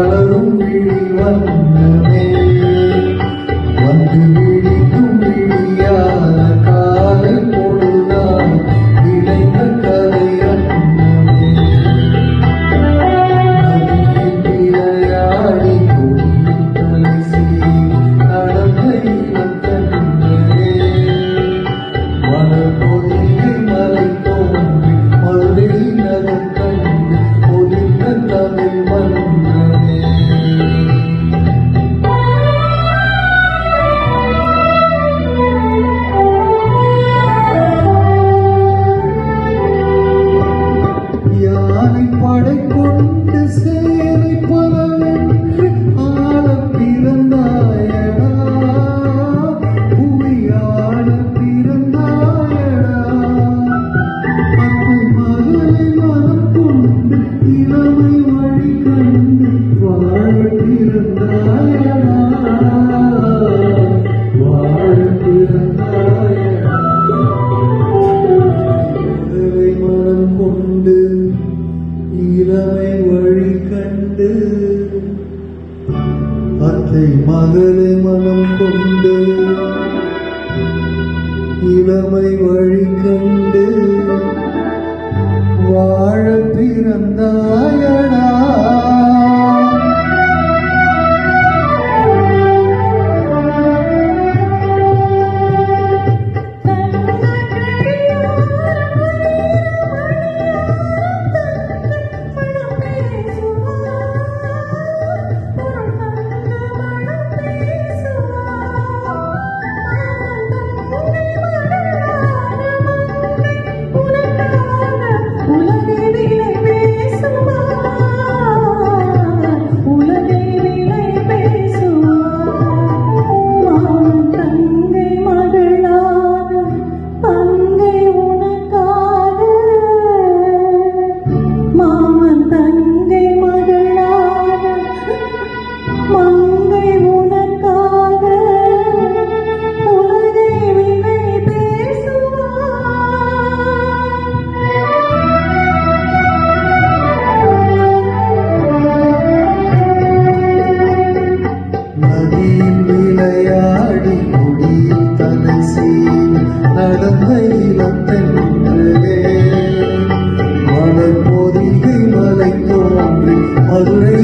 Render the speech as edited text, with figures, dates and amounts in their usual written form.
வளரும் விழி வண்ணமே வந்து விழிக்கும் விழியாத காலை பொழுதால் இணைந்த கதை அண்ணமே நதியில் விளையாடி கொடியில் தலை சீவி நடந்த இளம் கண்ணே வனப்பொதிகை மலை தோன்றி மதுரை நகர் கண்டு பொலிந்த தமிழ் மன்னனே யானை படை கொண்டு சேனை பலவென்று ஆள பிறந்தாயடா புவியாட பிறந்தாயடா அத்தை மகளை மனம் கொண்டு இளமை வழி கண்டு வாழ பிறந்தாயடா வாழ பிறந்தாயடா மகளை மனம் கொண்டு இளமை வழி கண்டு அத்தை மகளை மனம் கொண்டு இளமை வழி கண்டு வாழ பிறந்தாயடா விளையாடி கொடியில் தலை சீவி நடந்த இளத்தென்றே மலர் பொதிகை மலை தோன்றி மதுரை